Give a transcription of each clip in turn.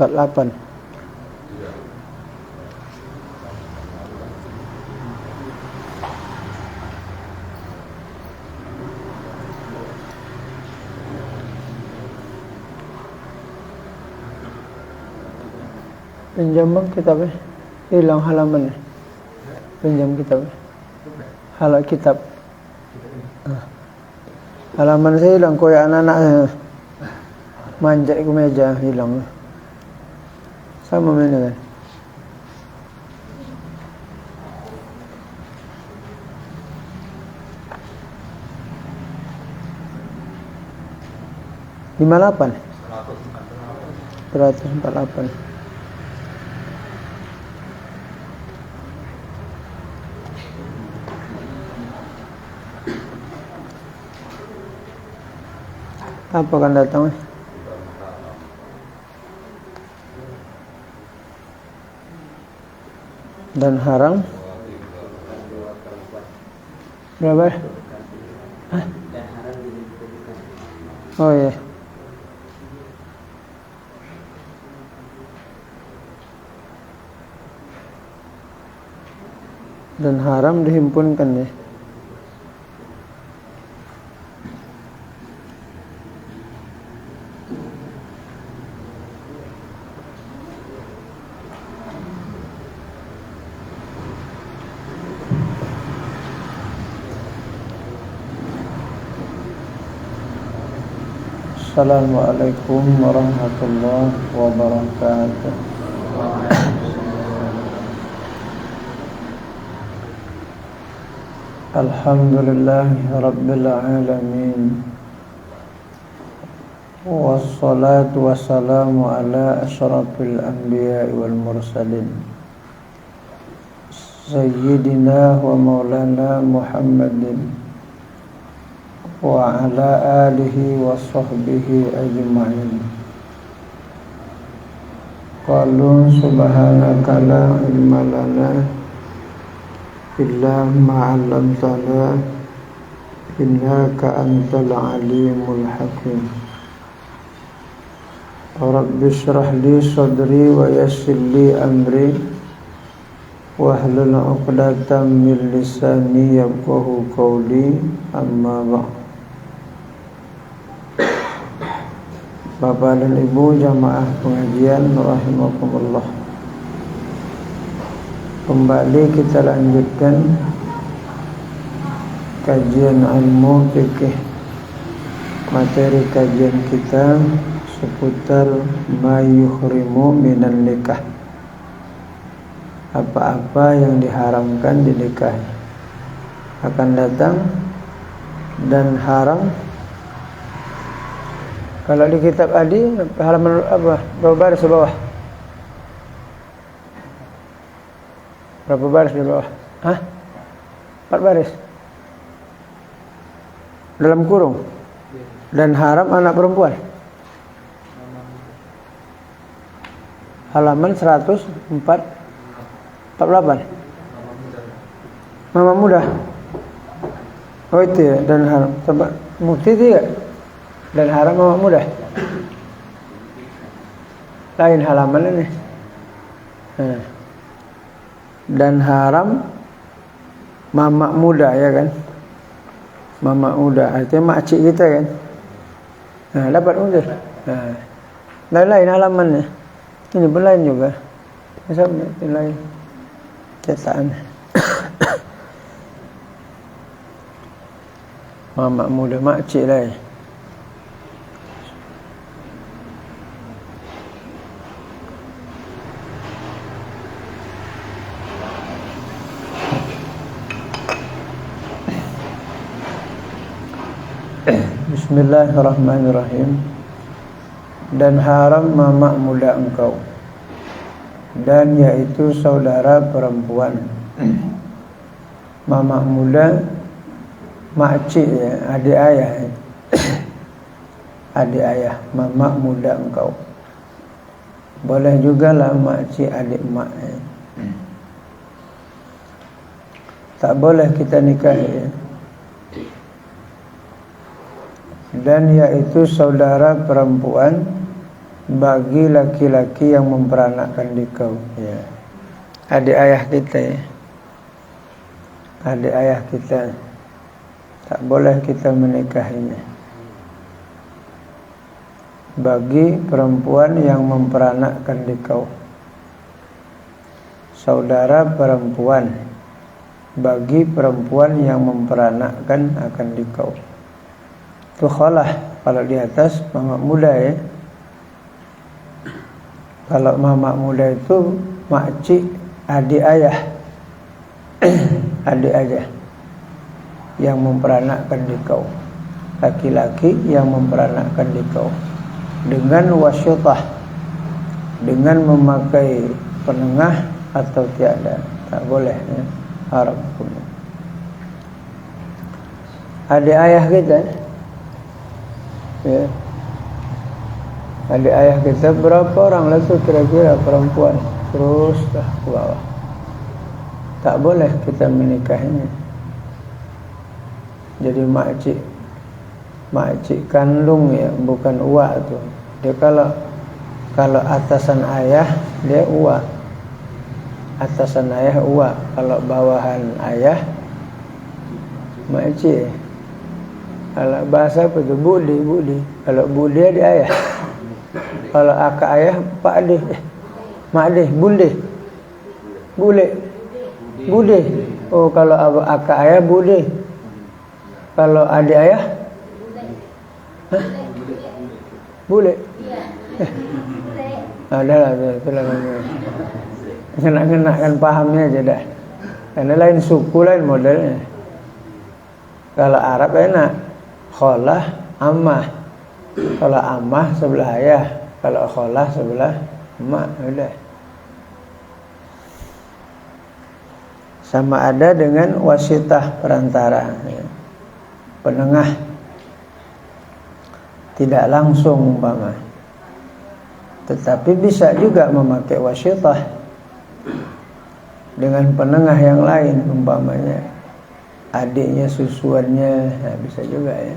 48. Pinjam bang kitabnya, hilang halamannya. Pinjam kitabnya, kitab. Halaman saya hilang, koyak anak-anak manjat ke meja hilang. Sama mana kan? (58) 148. Apa akan datang? Dan haram berapa? Hah? Oh iya. Dan haram dihimpunkan ya. Assalamualaikum warahmatullahi wabarakatuh. Alhamdulillahi rabbil alamin. Wassalatu wassalamu ala asyrafil anbiya'i wal mursalin Sayyidina wa maulana Muhammadin wa ala alihi wa sahbihi ajma'in. Qalu subhanaka la ilma lana illa ma 'allamtana innaka antal alimul hakim. Rabbi shrah li sadri wa yassir li amri wahlul 'uqdatam min lisani yafqahu qawli. Amma ba'd. Bapak dan Ibu jamaah pengajian rahimakumullah. Kembali kita lanjutkan kajian ilmu fikih. Materi kajian kita seputar ma yuhrimu minan nikah. Apa-apa yang diharamkan di nikah. Akan datang dan haram. Kalau di kitab Adi halaman apa? Berapa baris di bawah? Berapa baris di bawah? Hah? 4 baris. Dalam kurung. Dan haram anak perempuan. Halaman 148. Mama muda. Oh itu ya, dan haram. Coba mukti tidak? Dan haram mama muda. Lain halaman ini. Dan haram mama muda ya kan. Mama muda artinya makcik kita kan. Nah, dapat mudah. Nah, lain halamannya. Ini pun lain juga. Sama lain cetakan. Mama muda makcik lah. Bismillahirrahmanirrahim. Dan haram mama muda engkau, dan yaitu saudara perempuan. Mama muda, makcik ya, adik ayah. Adik ayah, mama muda engkau. Boleh juga lah makcik adik mak. Tak boleh kita nikahi. Dan yaitu saudara perempuan bagi laki-laki yang memperanakkan dikau. Ya. Adik ayah kita ya. Adik ayah kita. Tak boleh kita menikahinya. Bagi perempuan yang memperanakkan dikau. Saudara perempuan bagi perempuan yang memperanakkan akan dikau. Itu khalah kalau di atas mamak muda ya. Kalau mamak muda itu makcik adik ayah. Adik ayah yang memperanakkan dikau. Laki-laki yang memperanakkan dikau. Dengan wasyutah, dengan memakai penengah atau tiada, tak boleh ya. Haram hukumnya. Adik ayah kita ya. Adik ayah kita berapa orang lah tu kira-kira perempuan. Terus dah ke bawah. Tak boleh kita menikahinya. Jadi makcik kandung ya, bukan uak tu. Dia kalau atasan ayah dia uak. Atasan ayah uak, kalau bawahan ayah makcik. Kalau bahasa apa tu? Budi. Kalau budi dia ayah. Kalau akak ayah pak ade. Mak ade, Bude. Oh, kalau akak ayah bude. Kalau adik ayah? Bule. Ada lah itulah kena kan pahamnya aja dah. Karena lain suku, lain modelnya. Kalau Arab enak, kholah, ammah. Kalau ammah sebelah ayah, kalau kholah sebelah emak, udah. Sama ada dengan wasitah perantara, penengah, tidak langsung umpama. Tetapi bisa juga memakai wasitah dengan penengah yang lain, umpamanya adiknya, susuannya, nah bisa juga ya.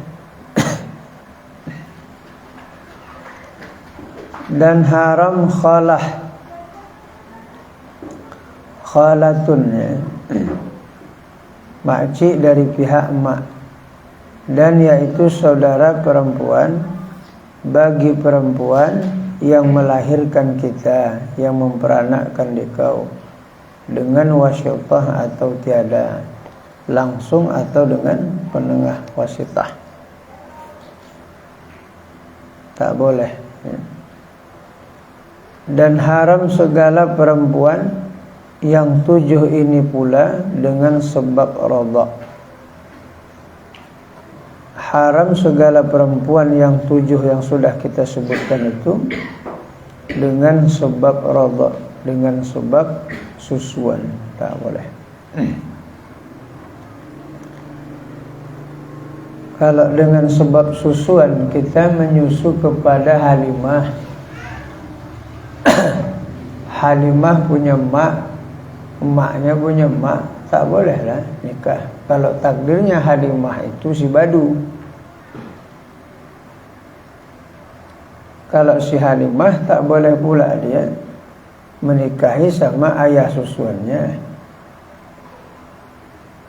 Dan haram khalatun ya. Makcik dari pihak emak, dan yaitu saudara perempuan bagi perempuan yang melahirkan kita, yang memperanakkan dikau, dengan wasyitah atau tiada, langsung atau dengan penengah wasitah. Tak boleh ya. Dan haram segala perempuan yang 7 ini pula dengan sebab radha. Haram segala perempuan yang 7 yang sudah kita sebutkan itu dengan sebab radha, dengan sebab susuan, tak boleh. Kalau dengan sebab susuan kita menyusu kepada Halimah, Halimah punya mak, emaknya punya mak, tak boleh lah nikah. Kalau takdirnya Halimah itu si Badu. Kalau si Halimah tak boleh pula dia menikahi sama ayah susuannya.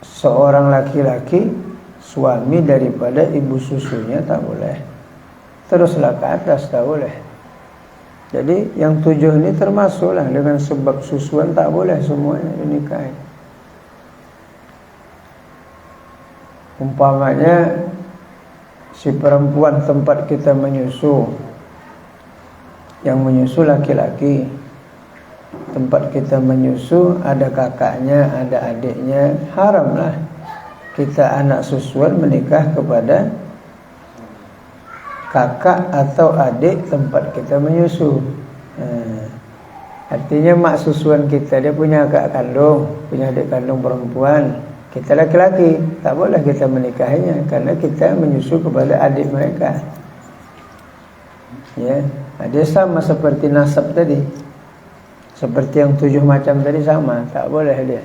Seorang laki-laki suami daripada ibu susunya tak boleh. Teruslah ke atas tak boleh. Jadi yang 7 ini termasuklah dengan sebab susuan, tak boleh semuanya dinikahi. Umpamanya si perempuan tempat kita menyusu, yang menyusu laki-laki, tempat kita menyusu ada kakaknya, ada adiknya, haramlah kita anak susuan menikah kepada kakak atau adik tempat kita menyusu. Artinya mak susuan kita, dia punya kakak kandung, punya adik kandung perempuan, kita laki-laki, tak boleh kita menikahinya karena kita menyusu kepada adik mereka. Ya, nah, dia sama seperti nasab tadi. Seperti yang 7 macam tadi sama, tak boleh dia.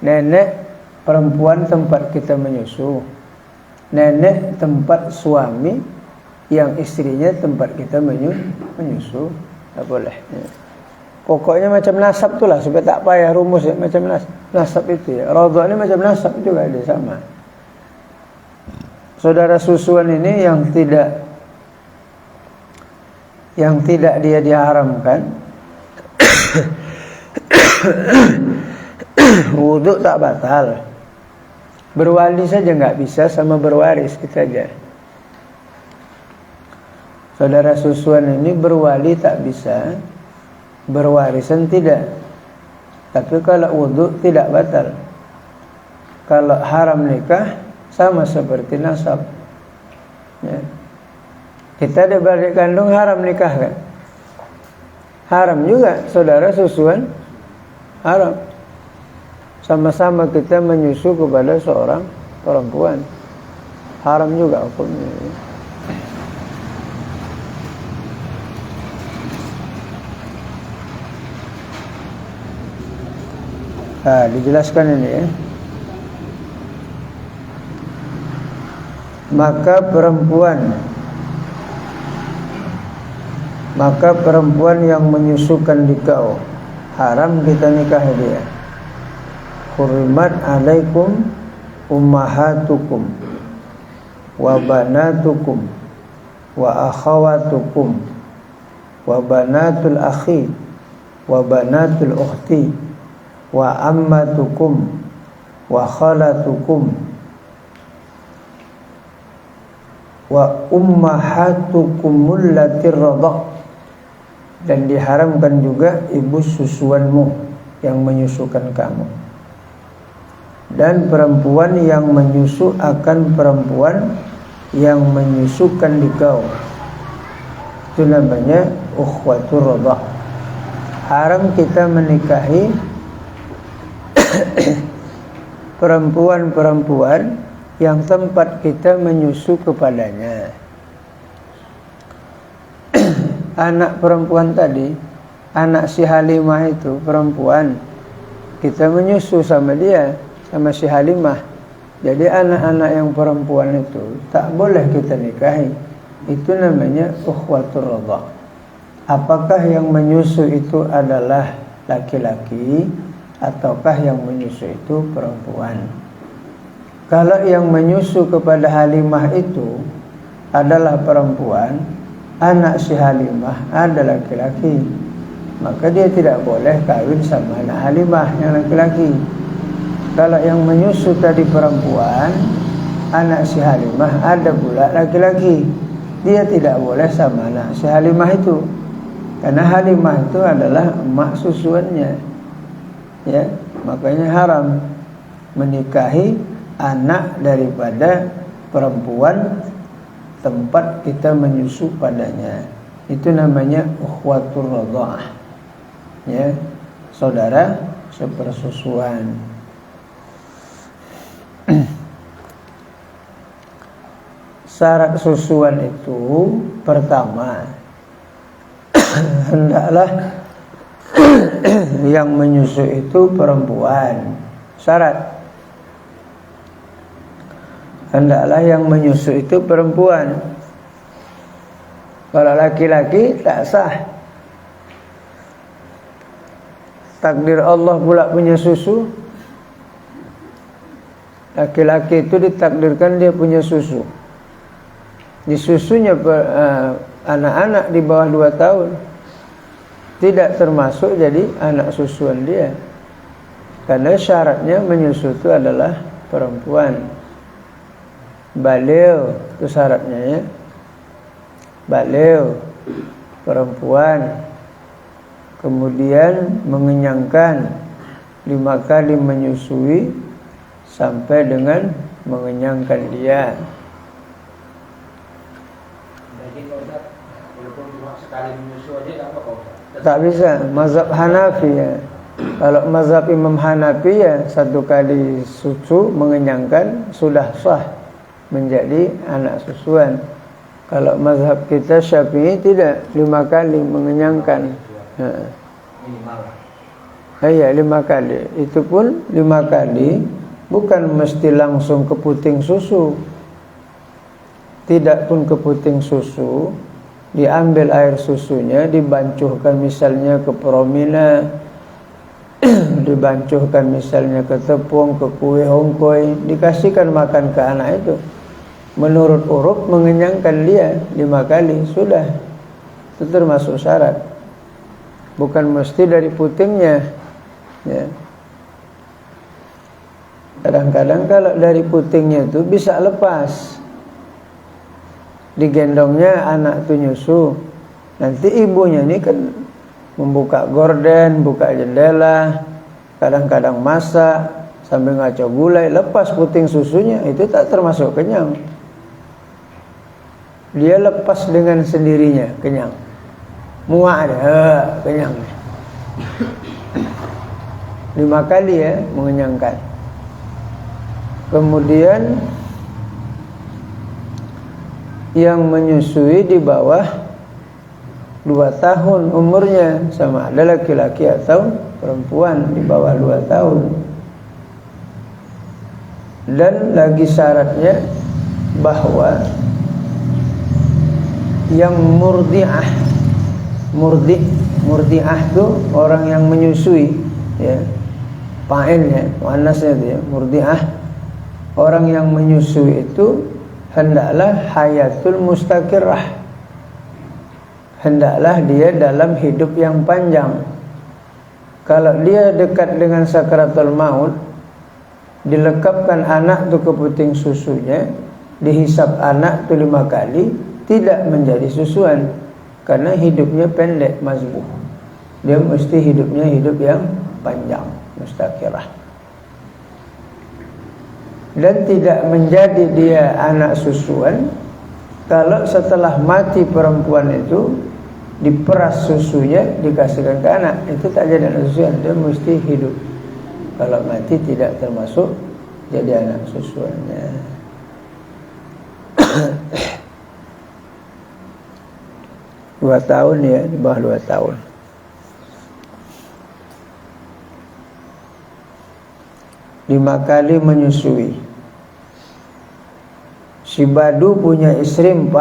Nenek perempuan tempat kita menyusu. Nenek tempat suami yang istrinya tempat kita menyusu. Tak boleh. Ya. Pokoknya macam nasab tu lah, supaya tak payah rumus ya, macam nasab itu ya. Radha ni macam nasab juga dia sama. Saudara susuan ini yang tidak dia diharamkan. Wudhu tak batal. Berwali saja enggak bisa, sama berwaris kita aja. Saudara susuan ini berwali tak bisa, berwarisan tidak. Tapi kalau wudhu tidak batal. Kalau haram nikah sama seperti nasab. Ya. Kita ada beradik kandung haram nikah kan? Haram juga saudara susuan, haram. Sama-sama kita menyusu kepada seorang perempuan, haram juga hukumnya. Nah, dijelaskan ini ya. Maka perempuan yang menyusukan di kau haram kita nikahi dia. Hurrimat alaikum ummahatukum wa banatukum wa akhawatukum wa banatul akhi wa banatul ukhti wa ammatukum wa khalatukum wa ummahatukumul latir radha. Dan diharamkan juga ibu susuanmu yang menyusukan kamu. Dan perempuan yang menyusu akan perempuan yang menyusukan di kau, itu namanya ukhwatur radha. Haram kita menikahi perempuan-perempuan yang tempat kita menyusu kepadanya. Anak perempuan tadi, anak si Halimah itu perempuan, kita menyusu sama dia, sama si Halimah. Jadi anak-anak yang perempuan itu tak boleh kita nikahi. Itu namanya ukhwatur radha. Apakah yang menyusu itu adalah laki-laki ataukah yang menyusu itu perempuan? Kalau yang menyusu kepada Halimah itu adalah perempuan, anak si Halimah adalah laki-laki, maka dia tidak boleh kawin sama anak Halimah yang laki-laki. Kalau yang menyusu tadi perempuan, anak si Halimah ada pula laki-laki, dia tidak boleh sama anak si Halimah itu, karena Halimah itu adalah emak susuannya. Ya, makanya haram menikahi anak daripada perempuan tempat kita menyusu padanya. Itu namanya ukhwatur radha'ah. Ya, saudara sepersusuan. Syarat susuan itu pertama, hendaklah yang menyusu itu perempuan. Syarat, hendaklah yang menyusu itu perempuan. Kalau laki-laki tak sah. Takdir Allah pula punya susu. Laki-laki itu ditakdirkan dia punya susu. Disusunya anak-anak di bawah 2 tahun tidak termasuk jadi anak susuan dia, karena syaratnya menyusu itu adalah perempuan. Baligh itu syaratnya ya. Baligh perempuan, kemudian mengenyangkan 5 kali menyusui sampai dengan mengenyangkan dia. Tak bisa, mazhab Hanafi ya. Kalau mazhab Imam Hanafi ya 1 kali susu mengenyangkan sudah sah menjadi anak susuan. Kalau mazhab kita Syafi'i tidak 5 kali mengenyangkan. Iya 5 kali. Itu pun 5 kali bukan mesti langsung ke puting susu. Tidak pun ke puting susu, diambil air susunya, dibancuhkan misalnya ke promina, dibancuhkan misalnya ke tepung, ke kue hongkoi, dikasihkan makan ke anak itu. Menurut urut mengenyangkan dia 5 kali, sudah. Itu termasuk syarat. Bukan mesti dari putingnya. Ya. Kadang-kadang kalau dari putingnya itu bisa lepas. Digendongnya anak itu nyusu. Nanti ibunya ini kan membuka gorden, buka jendela, kadang-kadang masak sambil ngaco gulai, lepas puting susunya, itu tak termasuk kenyang. Dia lepas dengan sendirinya kenyang. Muak ada, kenyang. 5 kali ya mengenyangkan. Kemudian yang menyusui di bawah 2 tahun umurnya, sama ada laki-laki atau perempuan di bawah 2 tahun. Dan lagi syaratnya bahwa yang murdi'ah itu orang yang menyusui, ya, fa'ilnya, muannasnya itu ya, murdi'ah, orang yang menyusui itu hendaklah hayatul mustaqirrah, hendaklah dia dalam hidup yang panjang. Kalau dia dekat dengan sakaratul maut, dilekapkan anak itu ke puting susunya, dihisap anak itu 5 kali, tidak menjadi susuan, karena hidupnya pendek, mazbuh. Dia mesti hidupnya hidup yang panjang, mustaqirah. Dan tidak menjadi dia anak susuan kalau setelah mati perempuan itu diperas susunya, dikasihkan ke anak, itu tak jadi anak susuan, dia mesti hidup. Kalau mati tidak termasuk jadi anak susuannya. 2 tahun ya, di bawah 2 tahun. Lima kali menyusui. Si Badu punya istri 4.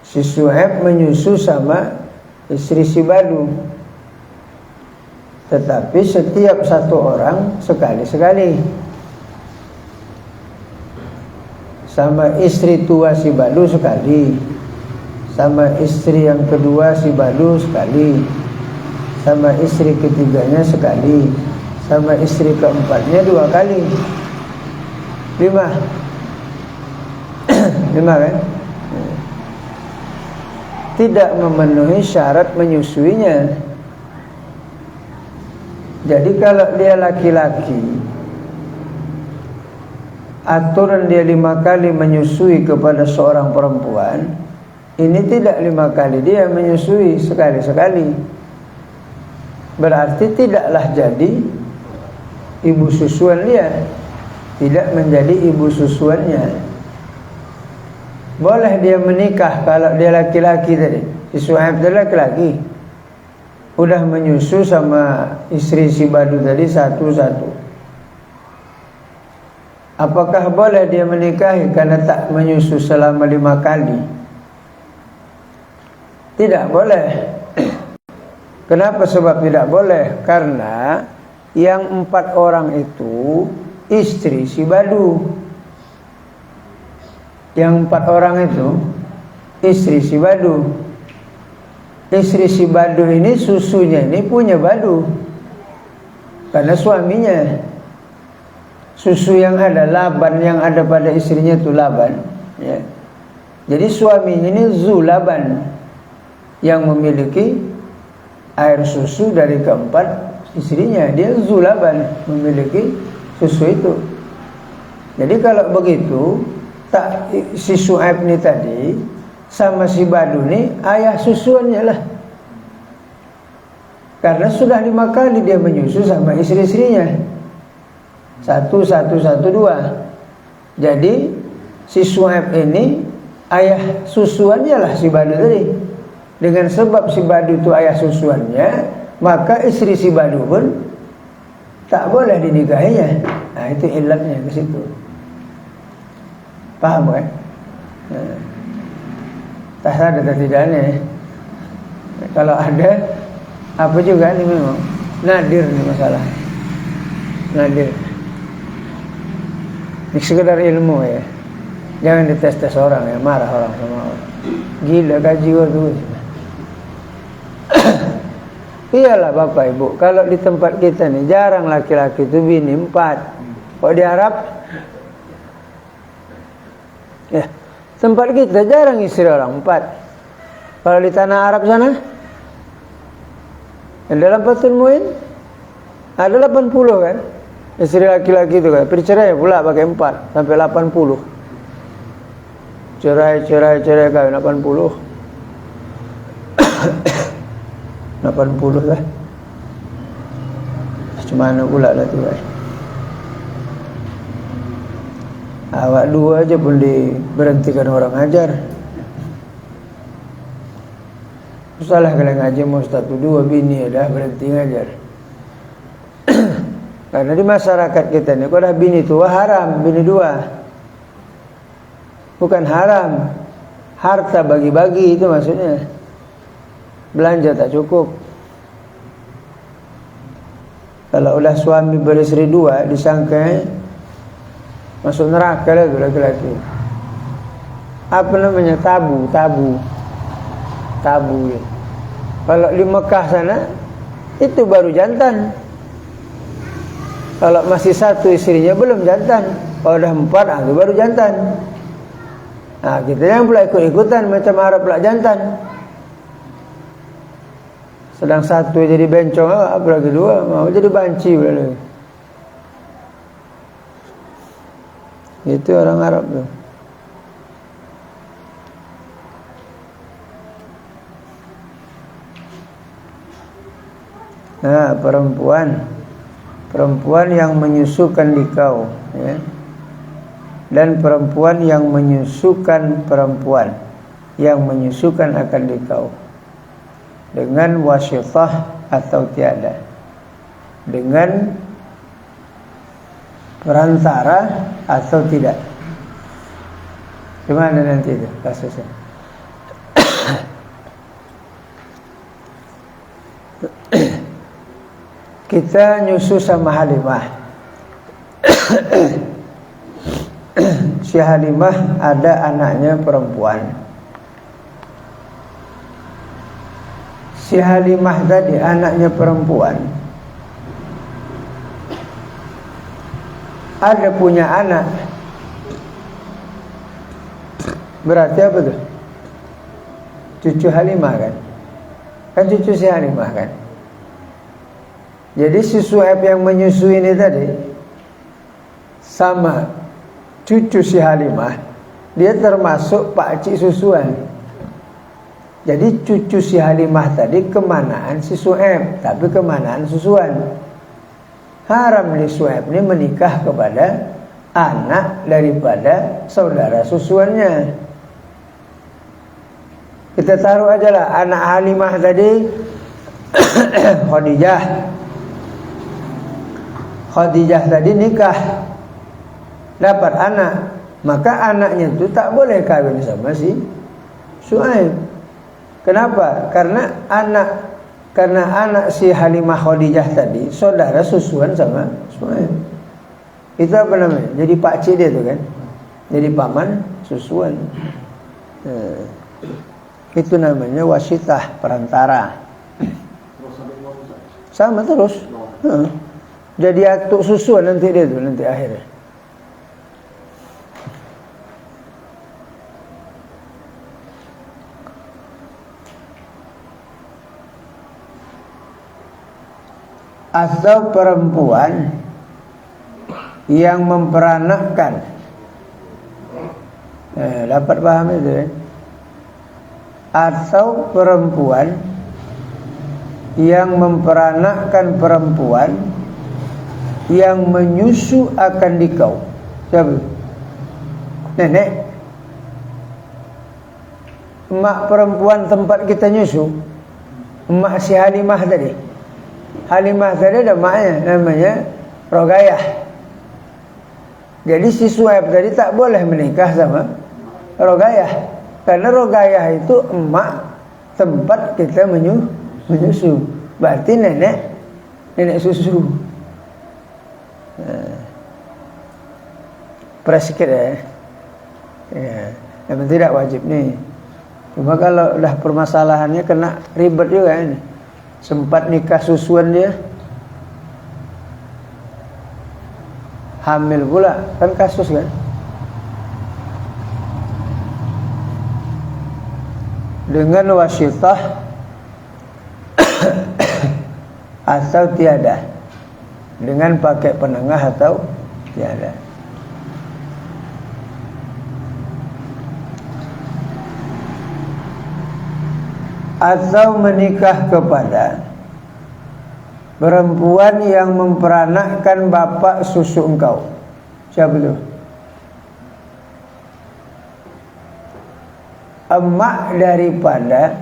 Si Su'aib menyusu sama istri si Badu. Tetapi setiap 1 orang sekali-sekali. Sama istri tua si Badu sekali, sama istri yang kedua si Badu sekali, sama istri ketiganya sekali, sama istri keempatnya 2 kali. 5 kan? Tidak memenuhi syarat menyusuinya. Jadi kalau dia laki-laki, aturan dia 5 kali menyusui kepada seorang perempuan, ini tidak 5 kali dia menyusui, sekali-sekali. Berarti tidaklah jadi ibu susuan dia, tidak menjadi ibu susuannya. Boleh dia menikah kalau dia laki-laki tadi. Si Suhaib tadi laki-laki, udah menyusu sama istri si Badu tadi satu-satu. Apakah boleh dia menikahi karena tak menyusu selama 5 kali? Tidak boleh. Kenapa sebab tidak boleh? Karena yang 4 orang itu istri si Badu. Yang 4 orang itu istri si Badu. Istri si Badu ini susunya ini punya Badu, karena suaminya. Susu yang ada, laban yang ada pada istrinya itu laban, ya. Jadi suaminya ini Zulaban, yang memiliki air susu dari keempat istrinya. Dia Zulaban, memiliki susu itu. Jadi kalau begitu, si Su'aib ini tadi sama si Badu ini ayah susuannya lah, karena sudah 5 kali dia menyusu sama istri-istrinya. 1, 1, 1, 2. Jadi si Suhaib ini ayah susuannya lah si Badu tadi. Dengan sebab si Badu itu ayah susuannya, maka istri si Badu pun tak boleh dinikahinya. Nah, itu ilatnya ke situ. Paham kan? Nah, tak ada tak tidaknya. Kalau ada apa juga ini memang nadir nih masalah. Nadir. Ini sekedar ilmu ya. Jangan dites-tes orang ya, marah orang sama orang. Gila gaji tuh. Iyalah Bapak Ibu, kalau di tempat kita nih jarang laki-laki itu bini 4. Kok di Arab? Ya, tempat kita jarang istri orang 4. Kalau di tanah Arab sana, yang dalam Fathul Muin ada 80 kan? Istri laki-laki itu kan, bercerai pula pakai 4 sampai 80. Cerai kawin 80. 80 lah. Cuma mana pula lah tu kan. Awak 2 aja pun diberhentikan orang ajar. Salah kalau ngaji mau 1-2 bini dah berhenti ngajar. Karena di masyarakat kita ni kalau dah bini tua haram, bini 2. Bukan haram, harta bagi-bagi itu maksudnya. Belanja tak cukup. Kalau udah suami beristri 2 disangka masuk neraka lah tu laki-laki. Apa namanya tabu ya. Kalau di Mekah sana itu baru jantan. Kalau masih 1 istrinya belum jantan. Kalau dah 4 itu baru jantan. Nah, kita yang pula ikut-ikutan macam Arab pula jantan. Sedang 1 jadi bencong, apalagi 2 mau jadi banci pula lagi. Itu orang Arab tu. Nah, perempuan yang menyusukan dikau, ya. Dan perempuan yang menyusukan perempuan yang menyusukan akan dikau dengan wasyithah atau tiada, dengan perantara atau tidak. Gimana nanti itu kasusnya? Kita nyusu sama Halimah. Si Halimah ada anaknya perempuan. Si Halimah tadi anaknya perempuan, ada punya anak. Berarti apa tuh? Cucu Halimah kan? Kan cucu si Halimah kan? Jadi si Suhaib yang menyusui ini tadi sama cucu si Halimah, dia termasuk pakcik susuan. Jadi cucu si Halimah tadi kemanaan si Suhaib, tapi kemanaan susuan. Haram di Suhaib ini menikah kepada anak daripada saudara susuannya. Kita taruh aja lah anak Halimah tadi Khadijah tadi nikah, dapat anak, maka anaknya itu tak boleh kawin sama si Suhaib. Kenapa? Karena anak si Halimah Khadijah tadi saudara susuan sama Suhaib. Itu apa namanya? Jadi pakcik dia tu kan. Jadi paman susuan. Itu namanya wasitah, perantara. Sama terus. Jadi atuk susuan nanti dia tu nanti akhirnya. Atau perempuan yang memperanakkan, dapat paham itu ya? Atau perempuan yang memperanakkan perempuan yang menyusu akan dikau. Siapa? nenek, emak perempuan tempat kita nyusu, emak si Halimah tadi. Halimah tadi ada emaknya, namanya Rogayah. Jadi si Suhaib tadi tak boleh menikah sama Rogayah, karena Rogayah itu emak tempat kita menyusu. Berarti nenek susu. Peras sikit ya. Yang tidak wajib nih. Cuma kalau udah permasalahannya kena ribet juga ini. Sempat nikah susuan dia, hamil pula, kan kasus kan. Dengan wasitah atau tiada, dengan pakai penengah atau tiada. Atau menikah kepada perempuan yang memperanakkan bapak susu engkau. Siapa itu? Emak daripada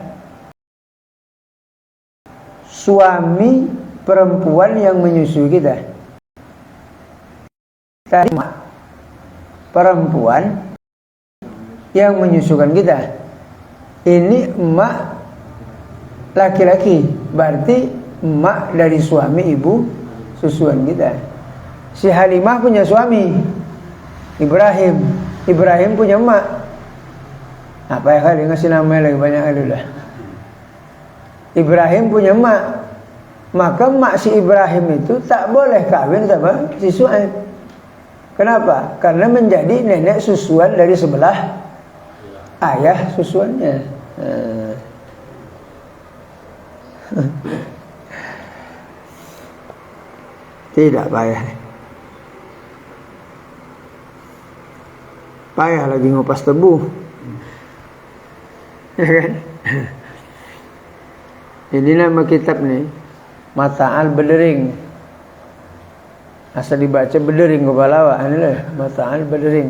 suami perempuan yang menyusui kita. Tadi emak perempuan yang menyusukan kita. Ini emak laki-laki, berarti emak dari suami ibu susuan kita. Si Halimah punya suami Ibrahim, Ibrahim punya emak. Apa ya kali ngasih nama lagi banyak kali dah. Ibrahim punya emak, maka emak si Ibrahim itu tak boleh kawin sama si Suhaib. Kenapa? Karena menjadi nenek susuan dari sebelah ayah susuannya. Tidak payah. Payah lagi ngupas tebu. Ya kan? Ini nama kitab nih, Mata'al Bedering. Asal dibaca Bedering kepala ini lah, Mata'al Bedering.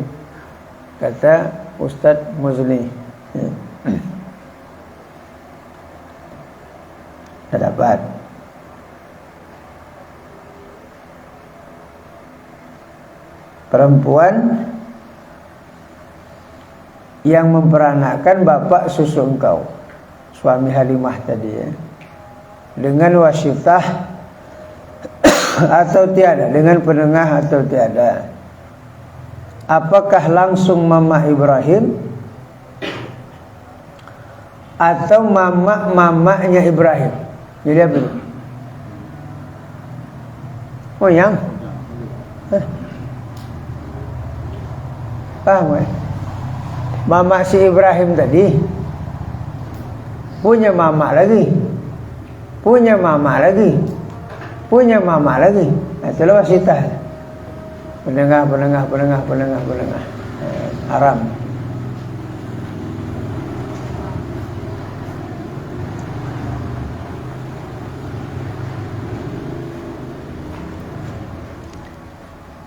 Kata Ustadz Muzli. Dapat perempuan yang memperanakkan bapak susu engkau, suami Halimah tadi ya, dengan wasitah atau tiada, dengan penengah atau tiada. Apakah langsung mama Ibrahim atau mamanya Ibrahim? Jadi apa itu? Oh yang paham ya? Mama si Ibrahim tadi punya mama lagi, punya mama lagi, punya mama lagi. Itulah wasitah. Penengah. Haram.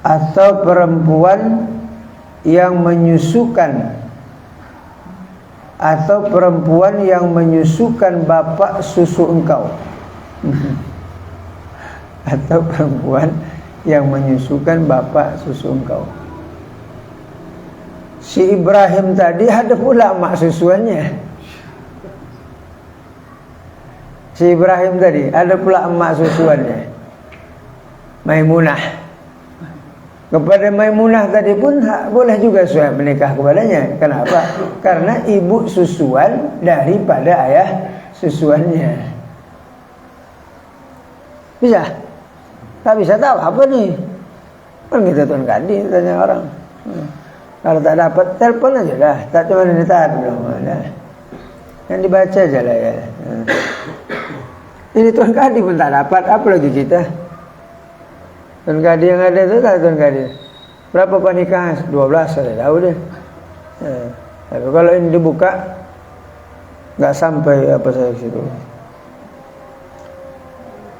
Atau perempuan yang menyusukan, atau perempuan yang menyusukan bapak susu engkau. Atau perempuan yang menyusukan bapak susu engkau. Si Ibrahim tadi ada pula mak susuannya. Si Ibrahim tadi ada pula emak susuannya, Maimunah. Kepada Maimunah tadi pun boleh juga Suhaib menikah kepadanya. Kenapa? Karena ibu susuan daripada ayah susuannya. Bisa? Tak bisa tahu apa nih? Kan kita Tuan Kadi tanya orang. Kalau tak dapat telepon aja dah. Tak cuma ini tak belum ada. Yang dibaca aja lah ya. Ini Tuan Kadi pun tak dapat, apa lagi kita? Tuan Kadi yang ada itu tak Tuan Kadi. Berapa pernikahan? 12 saya tahu deh. Tapi kalau ini dibuka nggak sampai apa saya ke situ.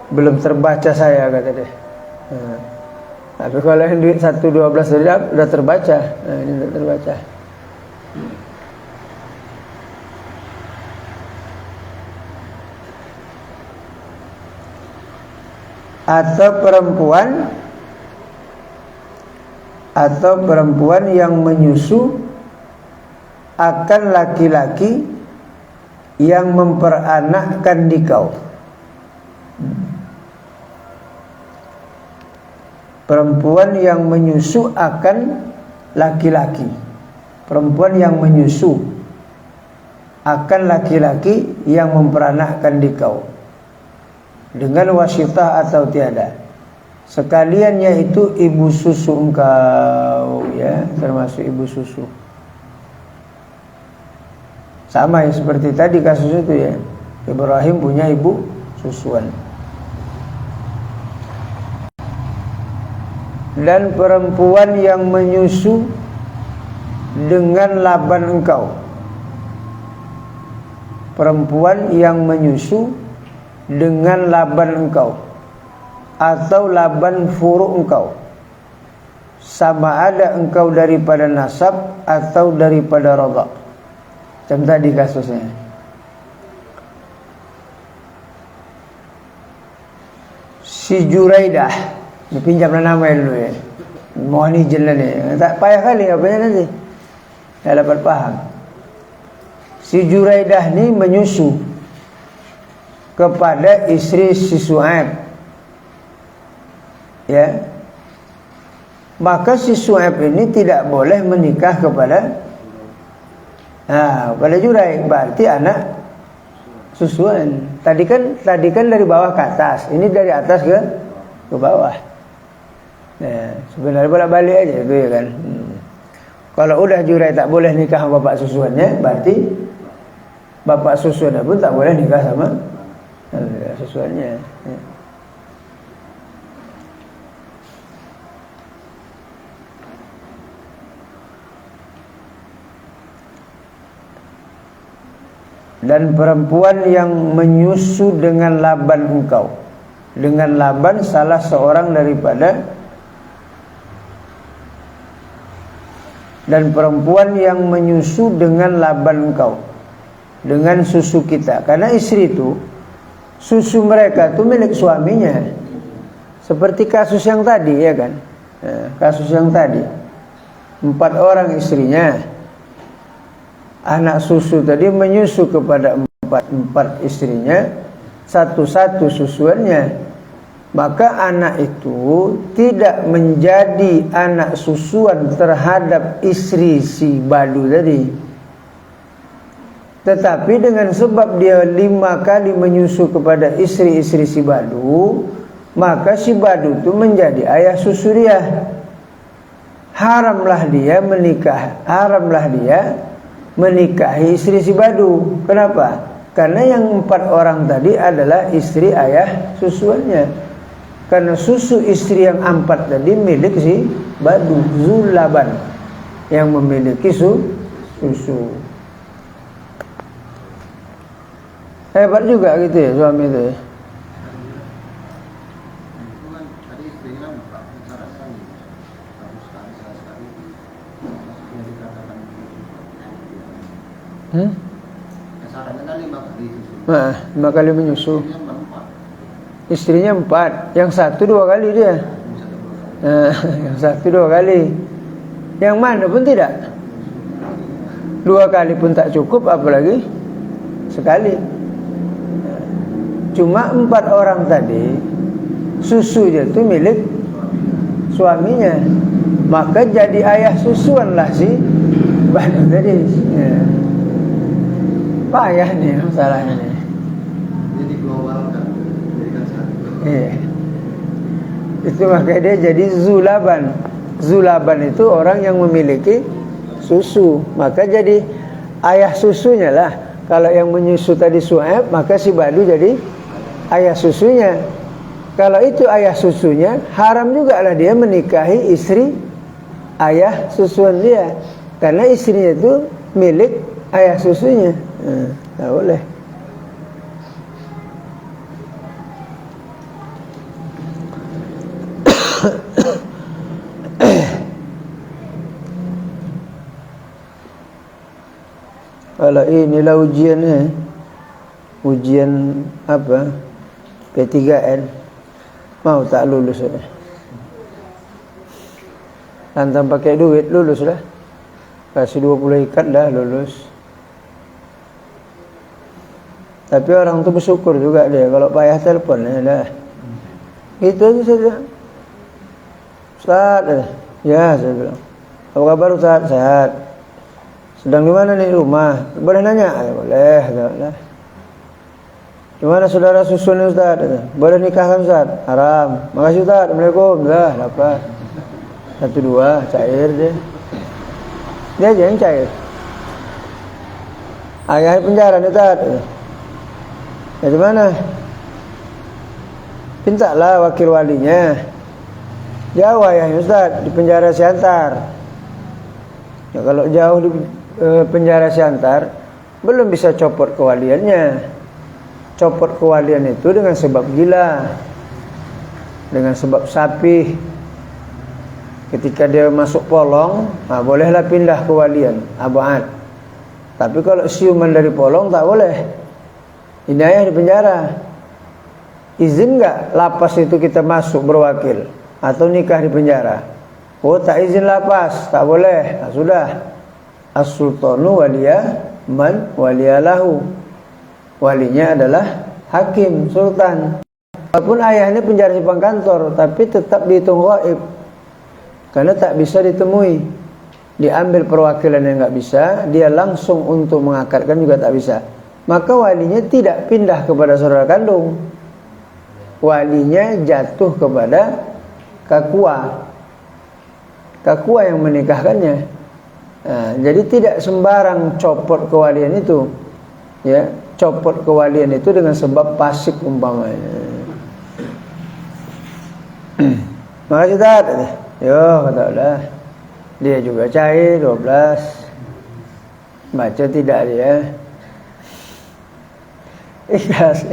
Belum terbaca saya kata dia. Tapi kalau yang duit 1,12 udah terbaca. Nah, ini udah terbaca. Atau perempuan yang menyusu akan laki-laki yang memperanakkan dikau. Perempuan yang menyusu akan laki-laki. Perempuan yang menyusu akan laki-laki yang memperanakkan dikau. Dengan wasitah atau tiada. Sekaliannya itu ibu susu engkau, ya, termasuk ibu susu. Sama ya seperti tadi kasus itu ya. Ibrahim punya ibu susuan. Dan perempuan yang menyusu dengan laban engkau. Perempuan yang menyusu dengan laban engkau atau laban furu engkau, sama ada engkau daripada nasab atau daripada radha. Macam tadi kasusnya. Si Juraidah, dipinjamlah nama dulu ya. Mohon izin lah nih. Tak payah kali apanya nanti. Tak dapat paham. Si Juraidah ni menyusu kepada istri si Su'aib, ya, maka si Su'aib ini tidak boleh menikah kepada Jurai, berarti anak susuan. Tadi kan dari bawah ke atas, ini dari atas ke bawah. Nah, sebenarnya bolak-balik aja itu ya kan. Kalau udah Jurai tak boleh nikah sama bapak susuannya, berarti bapak susuannya pun tak boleh nikah sama susuannya. Dan perempuan yang menyusu dengan laban engkau, dengan laban salah seorang daripada, dan perempuan yang menyusu dengan laban engkau, dengan susu kita. Karena istri itu, susu mereka itu milik suaminya. Seperti kasus yang tadi ya kan. Kasus yang tadi 4 orang istrinya, anak susu tadi menyusu kepada empat istrinya, satu-satu susuannya. Maka anak itu tidak menjadi anak susuan terhadap istri si Badu tadi. Tetapi dengan sebab dia 5 kali menyusu kepada istri-istri si Badu, maka si Badu itu menjadi ayah susu dia. Haramlah dia menikahi istri si Badu. Kenapa? Karena yang 4 orang tadi adalah istri ayah susuannya. Karena susu istri yang 4 tadi milik si Badu, Zulaban, yang memiliki susu. Hebat juga gitu ya suami itu ya. Nah, 5 kali menyusu. Istrinya 4, yang satu 2 kali dia. Nah, yang satu 2 kali. Yang mana pun tidak. 2 kali pun tak cukup, apalagi sekali. Cuma 4 orang tadi susunya itu milik suaminya, maka jadi ayah susuan lah si Badu tadi. Ya. Payah nih masalahnya nih. Jadi globalkan, jadikan satu. Iya. Itu makanya dia jadi Zulaban. Zulaban itu orang yang memiliki susu, maka jadi ayah susunya lah. Kalau yang menyusu tadi Su'aib, maka si Badu jadi ayah susunya. Kalau itu ayah susunya, haram juga lah dia menikahi istri ayah susuan dia, karena istrinya itu milik ayah susunya. Tak boleh. Kalau inilah ujiannya, ujian apa? P3N, mau tak lulus ya? Lantam pakai duit lulus lah, kasih 20 ikat dah lulus. Tapi orang tu bersyukur juga dia, kalau payah telepon dah. Itu aja saja. Ustaz, ya saya bilang. Apa kabar Ustaz? Sehat. Sedang di mana nih rumah? Boleh nanya? Boleh. Di mana saudara susun Ustaz? Boleh nikahkan Ustaz? Haram. Makasih Ustaz. Assalamualaikum. Dah, dapat. 1, 2, cair dia. Dia aja yang cair. Ayah penjara nih Ustaz. Ya di mana? Mintalah wakil walinya. Jauh ayahnya Ustaz, di penjara Siantar. Ya, kalau jauh di penjara Siantar, belum bisa copot kewaliannya. Copot kewalian itu dengan sebab gila, dengan sebab sapi. Ketika dia masuk polong, bolehlah pindah kewalian, abad. Tapi kalau siuman dari polong tak boleh. Ini ayah di penjara. Izin enggak lapas itu kita masuk berwakil atau nikah di penjara? Oh, tak izin lapas, tak boleh. Nah, sudah. As-sultanu waliya man waliyalahu. Walinya adalah hakim, sultan. Walaupun ayahnya penjara simpang kantor, tapi tetap dihitung ghaib. Karena tak bisa ditemui. Diambil perwakilan yang enggak bisa, dia langsung untuk mengakadkan juga tak bisa. Maka walinya tidak pindah kepada saudara kandung. Walinya jatuh kepada kakua. Kakua yang menikahkannya. Nah, jadi tidak sembarang copot kewalian itu. Ya, copot kewalian itu dengan sebab pasik umpamanya. Makasih Ustaz. Yo, kata Allah. Dia juga cair 12. Baca tidak dia. Ikhlas.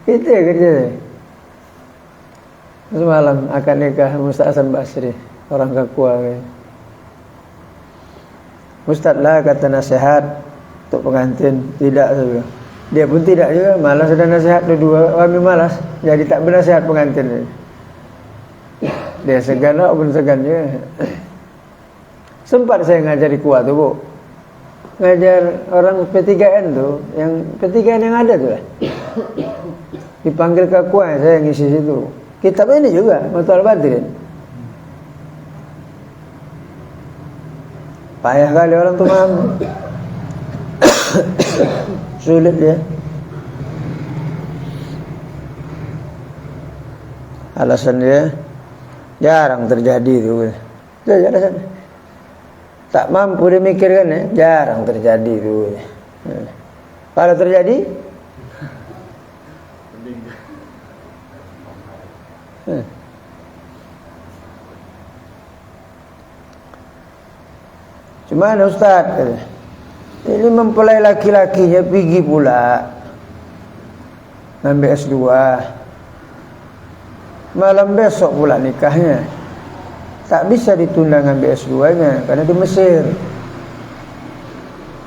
Itu ya kerja. Semalam akan nikah Ustaz Hasan Basri, orang Kakua. Ustaz lah kata nasihat untuk pengantin. Tidak, saya bilang. Dia pun tidak juga, malas ada nasihat dua kami malas. Jadi tak bernasihat pengantin. Dia segan lah, pun segan juga. Sempat saya ngajar di Kuah tu, Bu. Ngajar orang P3N tu, yang P3N yang ada tu lah. Dipanggil ke Kuah, saya ngisi situ. Kitab ini juga, Matul Badrin. Payah kali orang tu memang sulit dia. Alasan dia jarang terjadi tu. Alasan tak mampu dia mikirkan ya, jarang terjadi tu. Kalau terjadi Cuma Ustaz, ini mempelai laki-lakinya pergi pula ngambil S2. Malam besok pula nikahnya. Tak bisa ditunda ngambil S2-nya karena di Mesir.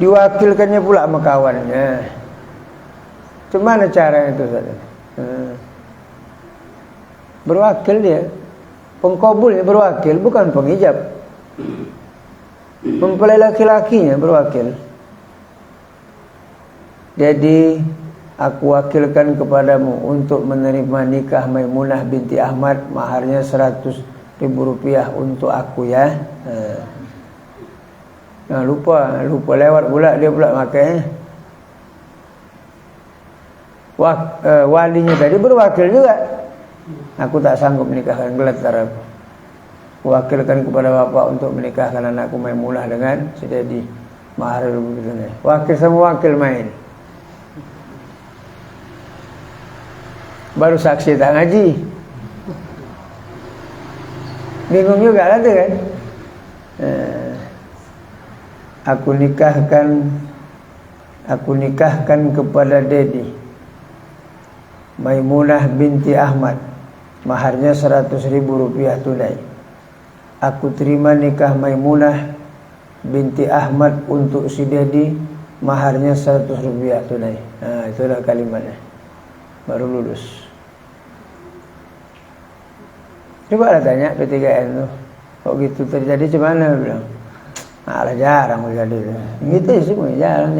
Diwakilkannya pula sama kawannya. Gimana caranya itu Ustaz? Berwakil dia. Pengkabulnya berwakil, bukan pengijab. Mempelai laki-lakinya berwakil. Jadi aku wakilkan kepadamu untuk menerima nikah Maimunah binti Ahmad, maharnya 100.000 rupiah untuk aku ya. Nah, lupa lewat pula dia pula makai. Walinya tadi berwakil juga. Aku tak sanggup menikahkan, geletar aku. Wakilkan kepada bapak untuk menikahkan anakku Maimunah dengan si Dedi. Mahar begini. Wakil sama wakil main. Baru saksi tak ngaji. Bingung juga lah tu kan. Aku nikahkan kepada Dedi Maimunah binti Ahmad, maharnya 100.000 rupiah tunai. Aku terima nikah Maimunah binti Ahmad untuk si Dedi, maharnya 100 rupiah tunai. Nah, itulah kalimatnya. Baru lulus. Coba lah tanya P3N tuh, kok gitu terjadi gimana? Bilang, malah jarang terjadi. Gitu sih, jarang.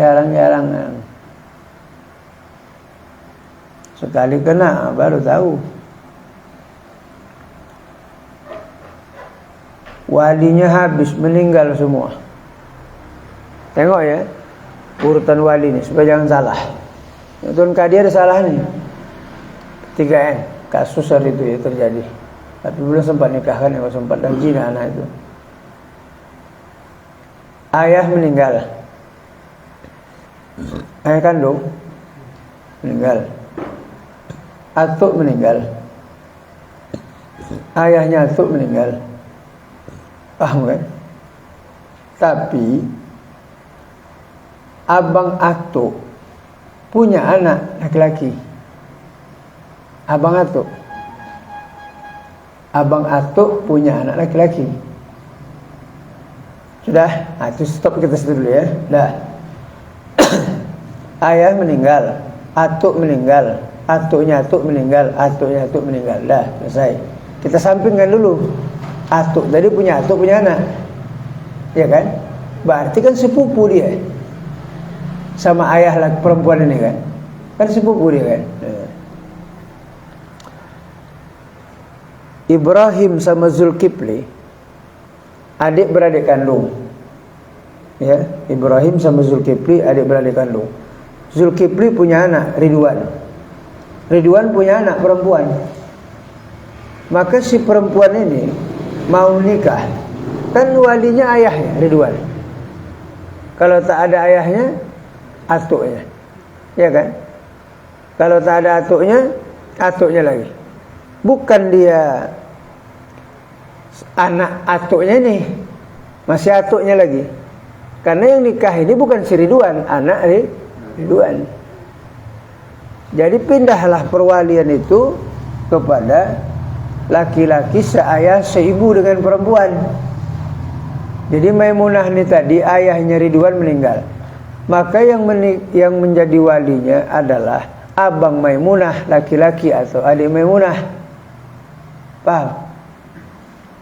Sekali kena baru tahu. Walinya habis, meninggal semua. Tengok ya, urutan wali ini supaya jangan salah. Tuan Kadi ada salah nih. 3N kasus hari itu ya terjadi. Tapi belum sempat nikahkan, yang sempat dan zina anak itu. Ayah meninggal, ayah kandung meninggal, atuk meninggal, ayahnya atuk meninggal. Paham kan? Tapi abang atuk punya anak laki-laki. Abang atuk punya anak laki-laki. Sudah, itu stop kita situ dulu ya. Dah. Ayah meninggal, atuk meninggal, atuknya atuk meninggal, atuknya atuk meninggal. Dah, selesai. Kita sampingkan dulu. Atuk tadi punya atuk punya anak. Ya kan? Berarti kan sepupu dia. Sama ayah laki perempuan ini kan. Kan sepupu dia kan. Ibrahim sama Zulkifli adik beradik kandung. Ya, Ibrahim sama Zulkifli adik beradik kandung. Zulkifli punya anak Ridwan. Ridwan punya anak perempuan. Maka si perempuan ini mau nikah, kan walinya ayahnya Ridwan. Kalau tak ada ayahnya, atuknya. Ya kan? Kalau tak ada atuknya, atuknya lagi. Bukan dia anak atuknya ini, masih atuknya lagi. Karena yang nikah ini bukan si Ridwan, anak Ridwan. Jadi pindahlah perwalian itu kepada laki-laki seayah seibu dengan perempuan. Jadi Maimunah ini tadi ayahnya Ridwan meninggal. Maka yang menjadi walinya adalah abang Maimunah laki-laki atau adik Maimunah. Paham?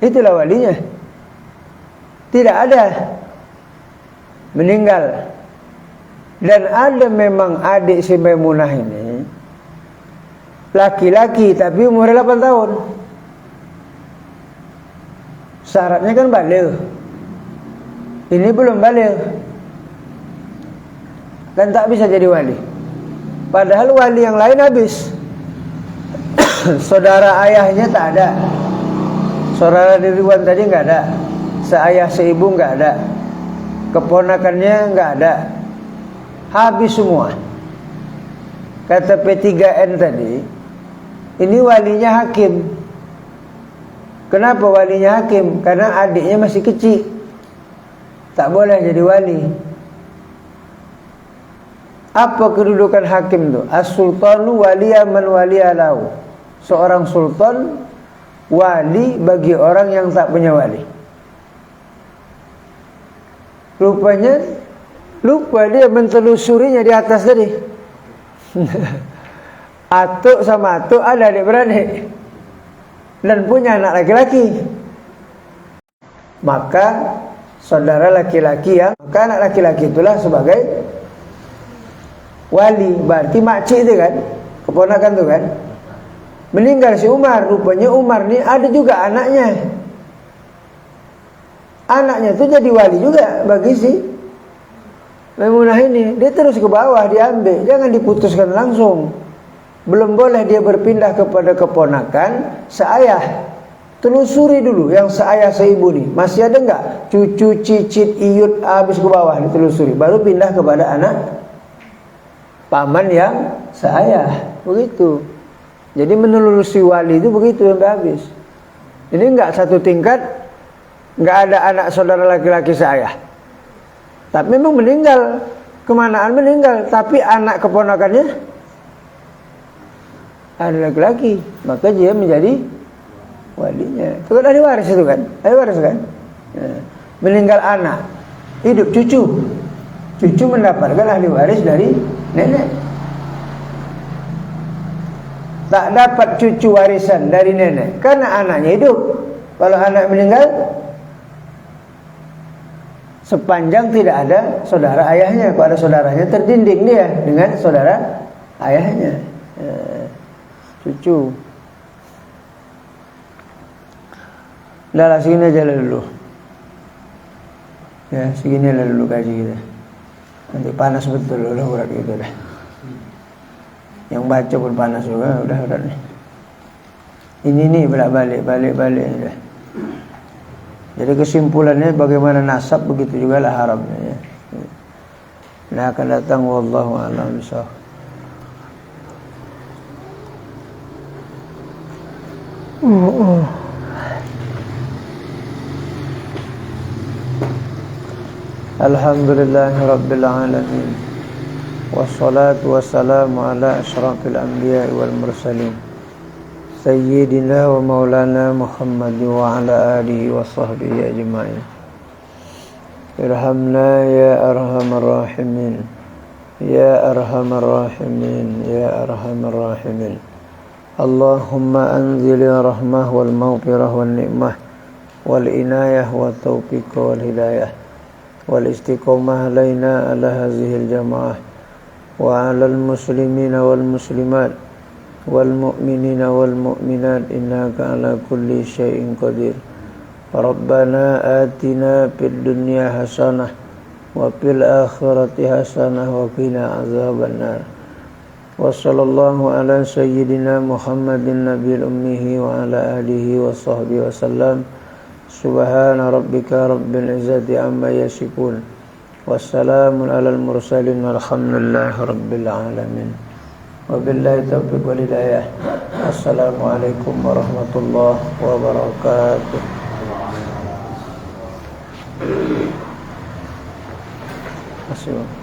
Itulah walinya. Tidak ada meninggal. Dan ada memang adik si Maimunah ini laki-laki tapi umur 8 tahun. Syaratnya kan baligh. Ini belum baligh. Kan tak bisa jadi wali. Padahal wali yang lain habis. Saudara ayahnya tak ada. Saudara Ridwan tadi enggak ada. Seayah seibu enggak ada. Keponakannya enggak ada. Habis semua. Kata P3N tadi, ini walinya hakim. Kenapa walinya hakim? Karena adiknya masih kecil. Tak boleh jadi wali. Apa kedudukan hakim itu? As-sultanu waliya man waliya lahu. Seorang sultan wali bagi orang yang tak punya wali. Rupanya lupa dia mentelusurinya di atas tadi. Atuk sama atuk ada adik-beradik dan punya anak laki-laki. Maka saudara laki-laki maka anak laki-laki itulah sebagai wali. Berarti makcik itu kan, keponakan itu kan. Meninggal si Umar, rupanya Umar ni ada juga anaknya. Anaknya itu jadi wali juga bagi si Maimunah ini. Dia terus ke bawah diambil, jangan diputuskan langsung. Belum boleh dia berpindah kepada keponakan seayah. Telusuri dulu yang seayah seibu nih. Masih ada enggak cucu, cicit, iyut habis ke bawah ditelusuri. Baru pindah kepada anak paman yang seayah. Begitu. Jadi menelusuri wali itu begitu sampai habis. Ini enggak satu tingkat, enggak ada anak saudara laki-laki seayah. Tapi memang meninggal, kemanaan meninggal, tapi anak keponakannya ada laki-laki, maka dia menjadi walinya. Itu kan ahli waris itu kan, ahli waris kan. Nah, meninggal anak, hidup cucu. Cucu mendapatkan ahli waris dari nenek. Tak dapat cucu warisan dari nenek karena anaknya hidup. Kalau anak meninggal, sepanjang tidak ada saudara ayahnya. Kalau ada saudaranya, terdinding dia dengan saudara ayahnya. Cucu. Dah lah, segini aja dulu. Ya, segini lah dulu kaji kita. Nanti panas betul udah urat gitu dah. Yang baca pun panas juga, udah nih. Ini balik udah. Jadi kesimpulannya bagaimana nasab begitu juga lah haramnya ya. Nah akan datang wallahu a'lam bishawab. Alhamdulillahi rabbil alamin. Wassalatu wassalamu ala asyrafil anbiya'i wal mursalin Sayyidina wa maulana Muhammad wa ala alihi wa sahbihi ajma'in. Irhamna ya arhamar rahimin, ya arhamar rahimin, ya arhamar rahimin. Allahumma anzil rahmah wal maghfirah wal ni'mah wal inayah wal taufiq wal hidayah wal istiqomah alaina ala hazihil jamaah wa ala al-muslimina wal muslimat wal mu'minina wal mu'minat innaka ala kulli syai'in qadir. Rabbana atina fid dunya hasanah wa fil akhirati hasanah wa qina azabannar. Wa sallallahu ala sayyidina Muhammadin nabiyil ummihi wa ala alihi wa sahbihi wa sallam. Subhana rabbika rabbil izzati amma yasifun. Wassalamun alal mursalin walhamdulillahi rabbil alamin. Wabillahi taufiq wal hidayah. Assalamualaikum warahmatullahi wabarakatuh. Terima kasih.